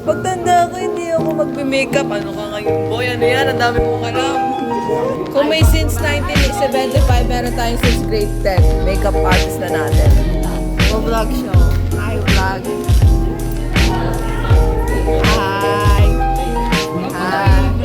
Pagtanda ko, hindi ako magme-makeup. Ano ka ngayon, boy? Ano yan? Ang dami mong alam. Kung may since 1975, meron tayong since grade 10. Makeup artist na natin. Vlog siya. Hi, vlog. Hi. Hi.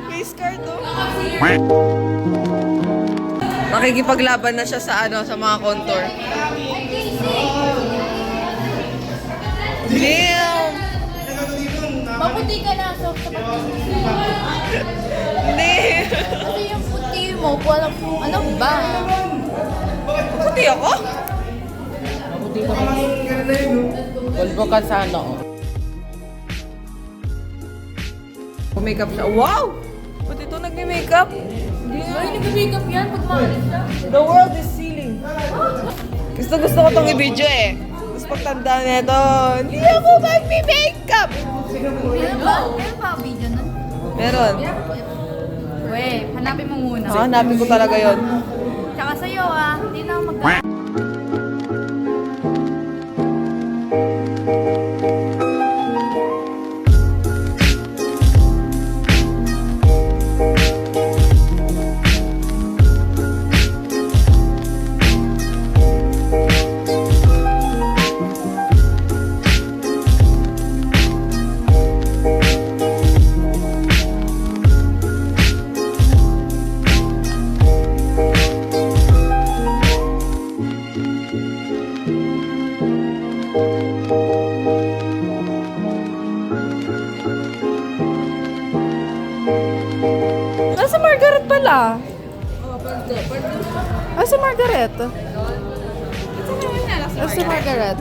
Face card, oh. Nakikipaglaban na siya sa sa mga contour. Damn! Maputi ka na, so sa Hindi! Kasi yung puti mo, walang ano ba? Puti ako? Mabuti ka na. Volvo ka sa ano. Makeup siya. Wow! Puti ito nagme-makeup. Ay, nag-makeup yan pag maalis siya. The world is ceiling. Gusto ko itong i-video eh. Tapos pagtanda nito, hindi ako magme-makeup! Meron ba? Meron pa ang video nun? Meron. Weh, hanapin mo muna. Hanapin ko talaga yon. Tsaka sa'yo hindi na ako mag- Nasa Margaret pala. Si Margaret. Si Margaret.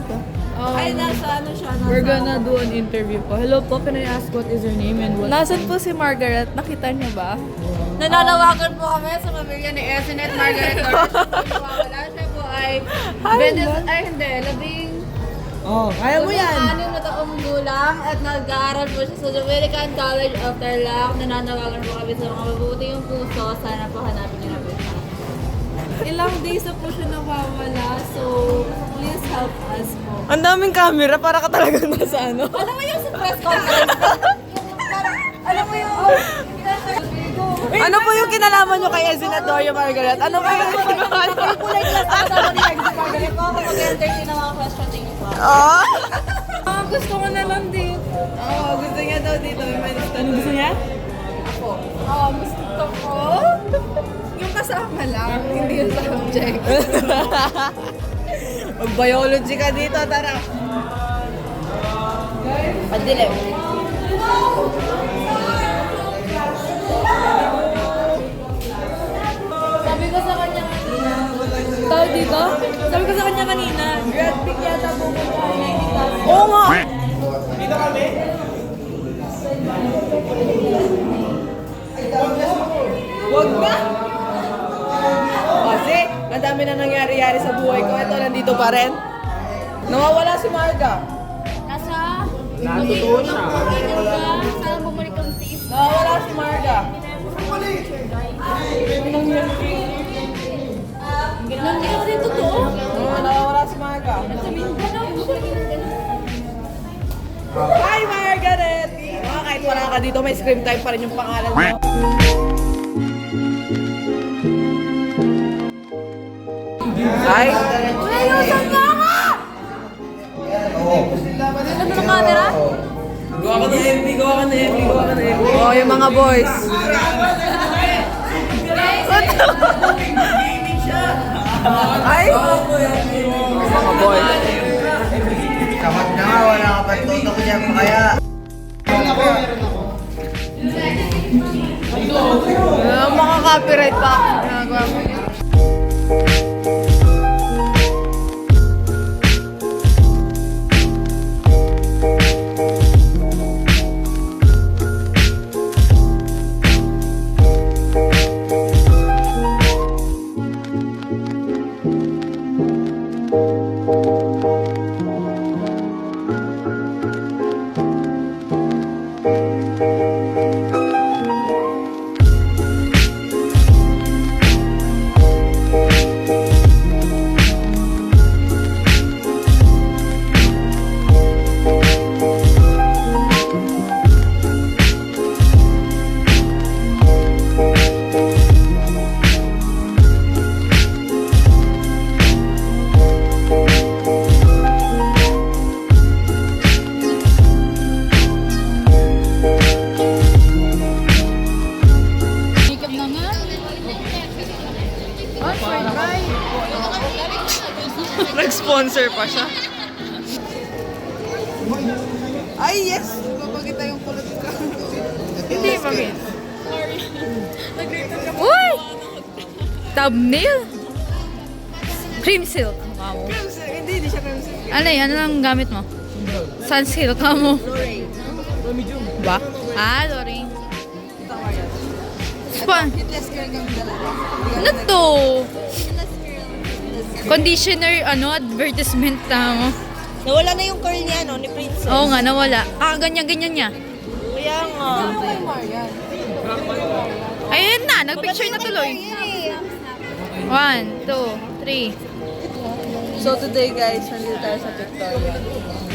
Ay, nasa ano siya? We're gonna do an interview po. Hello po, can I ask what is your name and what? Nasaan po si Margaret? Nakita niyo ba? Nananawagan po kami sa pamilya ni Esinet Margaret Torres. Wala siya po ay labing Oh, kaya mo yan! 6 na taong gulang at nag-aaral po siya sa Dominican College of Tarlac. Nananawagan po kami sa mga mabuting puso. Sana po hanapin niyo na po siya. Ilang days na po siya nawawala, so please help us po. Ang daming camera, para ka talagang nasa ano. Alam mo yung sa press conference? Alam mo yung... Ano po yung kinalaman nyo kay Senatorio Margaret? Ano po yung kinalaman nyo? Kulay glass na kasama ni Margaret Margaret po kapag entertain ng mga question. Thank you po. Oh? Gusto ko na lang din. Oo, gusto niya daw dito. May manista. Ano gusto niya? Gusto ko. Yung kasama lang, hindi yung subject. Mag-biology ka dito, tara. Padilim. Sabi ko sa kanya kanina. Tao dito? Sabi ko sa kanya kanina, grad pick yata pupunta na Oo nga. Wag na. Kasi, ang dami na nangyari-yari sa buhay ko. Ito, nandito pa rin. Nawawala si Marga. Nasa... Natutuwa siya. Sana bumalik ang tiis. Nawawala si Marga. Hindi kasi totoo. Nawawala si Marga. Hi, Margaret! Kahit wala ka dito, may screen time pa rin yung pangalan mo. Hi! Ayusan ka ka! Ano ng camera? Gawa ka na MV, gawa ka na MV, gawa ka na MV. Oh, yung mga boys. Ay! Mga boys. Kamat na nga, wala ka pa tutok dyan pa kaya. Mga copyright pa ako ginagawa mo. Makeup na nga. Nag-sponsor pa siya. Ay, yes! Papakita yung kulot ko. Hindi pa rin. Uy! Thumbnail? Cream silk. Wow. Hindi siya crimson. Ano yan? Ano lang gamit mo? Sunsilk ka mo. Ba? Ah, Lorraine. Span. Hitless girl kami dalawa. Ano to? Conditioner, ano, advertisement mo. Nawala na yung curl niya, no? Ni Princess. Oo nga, nawala. Ah, ganyan-ganyan niya. Kaya nga. Ayun na, nagpicture na tuloy. 1, 2, 3. So today guys, nandito tayo sa Victoria.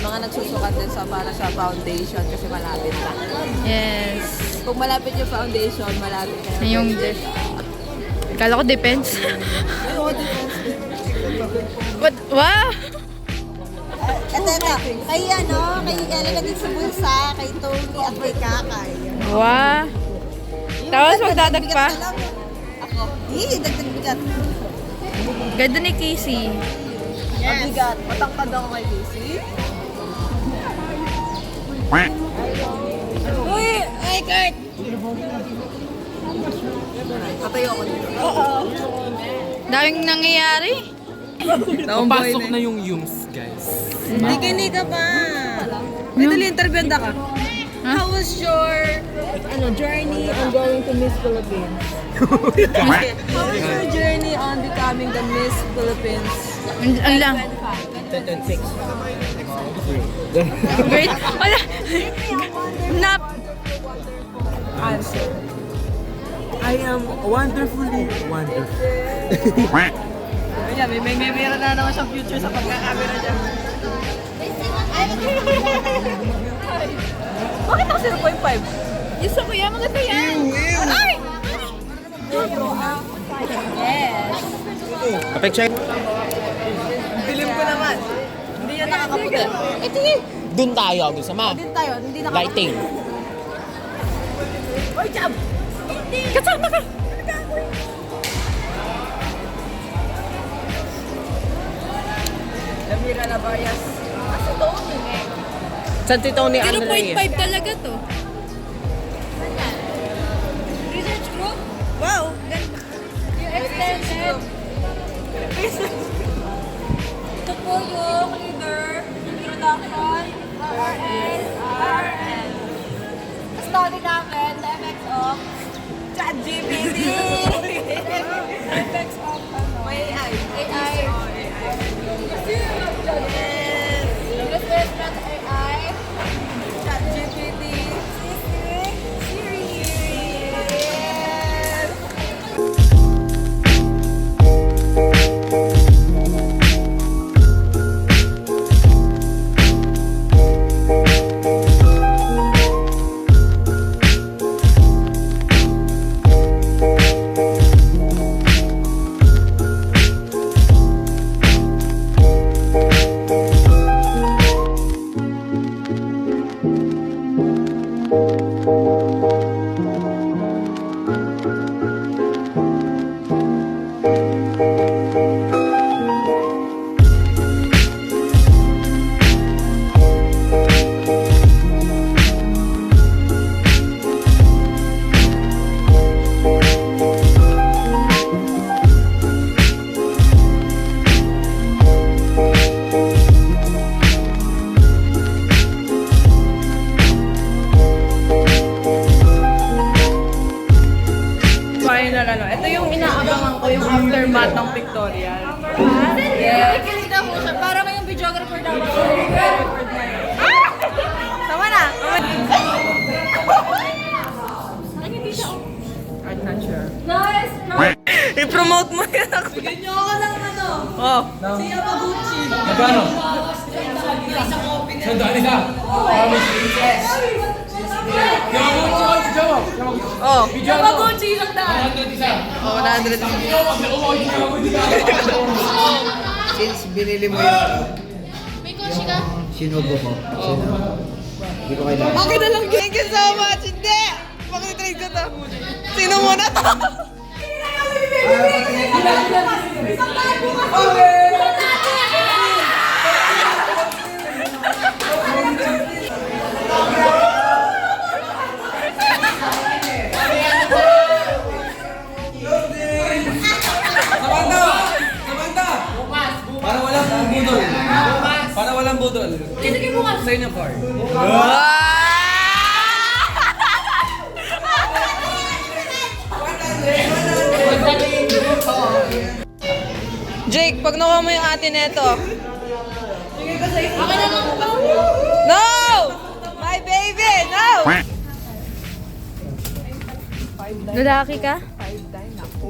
Mga nagsusukat din sa para sa foundation kasi malapit na. Yes. Kung malapit yung foundation, malapit na Yan yung Kala ko depends. What? Wow! Ito. Kay Ella naging sa bulsa, kay Tony at kay Kakay. Wow! Tapos magdadag pa? Ako. Dagdag bigat. Ganda ni Casey. Mabigat. Matangkad ako kay Casey. Uy! Ay, Kurt! Patayo ako dito. Daming nangyayari. Papasok na yung yums, guys. Hindi kini ka pa. May dali interbyenda ka. How was your journey on going to Miss Philippines? How was your journey on becoming the Miss Philippines? Ang lang. 10-6. Great. Wala. Nap. Answer. I am wonderfully wonderful. Ayan, may meron na naman siyang future sa pagkakamera niya. Bakit ako 0.5? Yes, ako yan. Maganda yan. Ay! Picture. Dilim ko naman. Hindi yan nakakaputi. Doon tayo, gusto mo? Hindi tayo, hindi nakakaputi. Lighting. Oy, Jam! Kasama ka. Lamira na Varias. Kasi to, San si Tony Andre? 0.5 talaga to. Research group? wow! Yung extended. Ito po yung leader, introduction, RN. Study namin the effects of ChatGPT. The effects of May AI. AI. Yes! English Management AI. ChatGPT. Siri. Final ano. Ito yung inaabangan ko, yung aftermath ng pictorial. Yes. Ikinig na po siya. Para ngayong videographer daw. Tama na! I'm not sure. Guys, I-promote mo yan ako. Bigyan niyo ako ng ano. Oh. Si Yamaguchi. Magkano? Sandali ka. Oh. Yamaguchi lang dahil. Oh, 100. Since binili mo yung sinubo ko. Hindi ko kailangan. Okay na lang. Thank you so much. Hindi. Pakitry ko to. Sino muna to? Para walang budol. Para walang budol. Sa inyo card. Jake, pag nakuha mo yung ate neto. No! My baby! No! lalaki ka?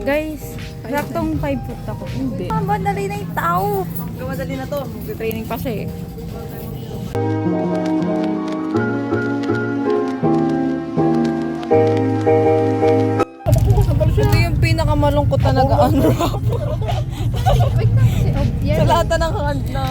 Guys, saktong 5 foot ako. Hindi. Madali na yung tao. Madali na to. Training pa siya eh. Ito yung pinakamalungkot na nag-unwrap. Sa lahat ng ano.